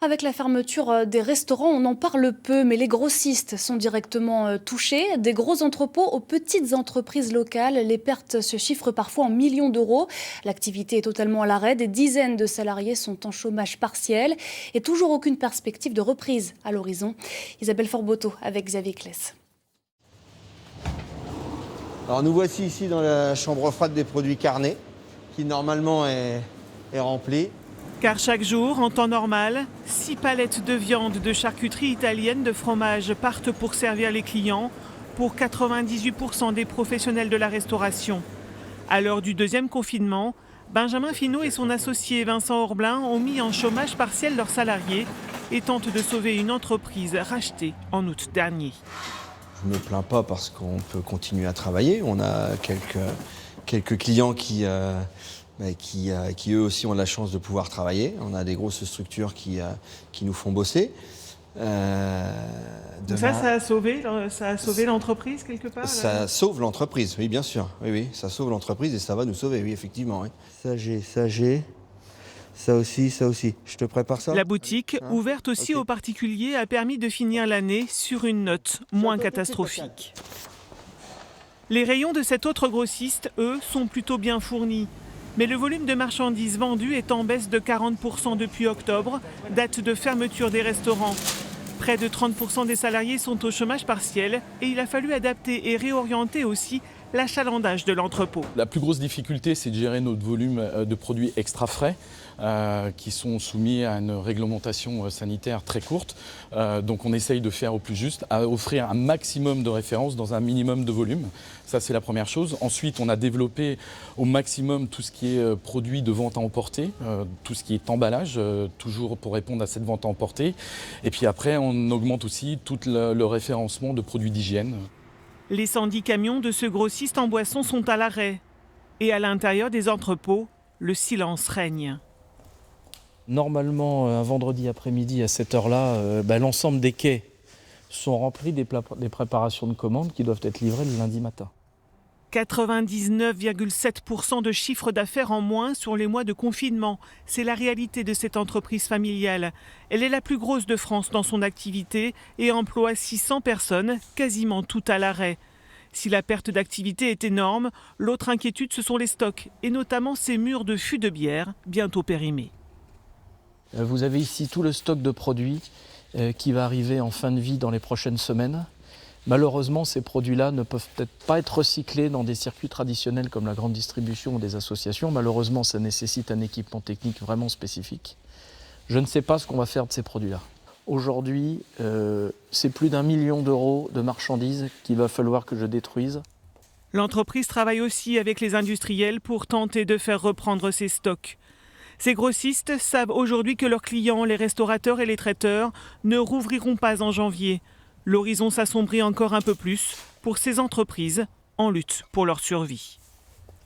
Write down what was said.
Avec la fermeture des restaurants, on en parle peu, mais les grossistes sont directement touchés. Des gros entrepôts aux petites entreprises locales. Les pertes se chiffrent parfois en millions d'euros. L'activité est totalement à l'arrêt. Des dizaines de salariés sont en chômage partiel et toujours aucune perspective de reprise à l'horizon. Isabelle Forboto avec Xavier Kless. Alors nous voici ici dans la chambre froide des produits carnés, qui normalement est remplie. Car chaque jour, en temps normal, 6 palettes de viande, de charcuterie italienne, de fromage partent pour servir les clients, pour 98% des professionnels de la restauration. À l'heure du deuxième confinement, Benjamin Finot et son associé Vincent Orblin ont mis en chômage partiel leurs salariés et tentent de sauver une entreprise rachetée en août dernier. Je ne me plains pas parce qu'on peut continuer à travailler. On a quelques clients qui eux aussi ont la chance de pouvoir travailler. On a des grosses structures qui nous font bosser. Ça a sauvé l'entreprise quelque part? Ça sauve l'entreprise, oui bien sûr. Oui, ça sauve l'entreprise et ça va nous sauver, oui effectivement. Oui. Ça aussi. Je te prépare ça. La boutique, ouverte aussi aux particuliers, a permis de finir l'année sur une note moins catastrophique. Les rayons de cet autre grossiste, eux, sont plutôt bien fournis. Mais le volume de marchandises vendues est en baisse de 40% depuis octobre, date de fermeture des restaurants. Près de 30% des salariés sont au chômage partiel et il a fallu adapter et réorienter aussi l'achalandage de l'entrepôt. La plus grosse difficulté, c'est de gérer notre volume de produits extra frais qui sont soumis à une réglementation sanitaire très courte. Donc on essaye de faire au plus juste, à offrir un maximum de références dans un minimum de volume. Ça, c'est la première chose. Ensuite, on a développé au maximum tout ce qui est produit de vente à emporter, tout ce qui est emballage, toujours pour répondre à cette vente à emporter. Et puis après, on augmente aussi tout le référencement de produits d'hygiène. Les 110 camions de ce grossiste en boissons sont à l'arrêt. Et à l'intérieur des entrepôts, le silence règne. Normalement, un vendredi après-midi à cette heure-là, l'ensemble des quais sont remplis des préparations de commandes qui doivent être livrées le lundi matin. 99,7% de chiffre d'affaires en moins sur les mois de confinement. C'est la réalité de cette entreprise familiale. Elle est la plus grosse de France dans son activité et emploie 600 personnes, quasiment toutes à l'arrêt. Si la perte d'activité est énorme, l'autre inquiétude, ce sont les stocks, et notamment ces murs de fûts de bière, bientôt périmés. Vous avez ici tout le stock de produits qui va arriver en fin de vie dans les prochaines semaines. Malheureusement, ces produits-là ne peuvent peut-être pas être recyclés dans des circuits traditionnels comme la grande distribution ou des associations. Malheureusement, ça nécessite un équipement technique vraiment spécifique. Je ne sais pas ce qu'on va faire de ces produits-là. Aujourd'hui, c'est plus d'1 million d'euros de marchandises qu'il va falloir que je détruise. L'entreprise travaille aussi avec les industriels pour tenter de faire reprendre ses stocks. Ces grossistes savent aujourd'hui que leurs clients, les restaurateurs et les traiteurs, ne rouvriront pas en janvier. L'horizon s'assombrit encore un peu plus pour ces entreprises en lutte pour leur survie.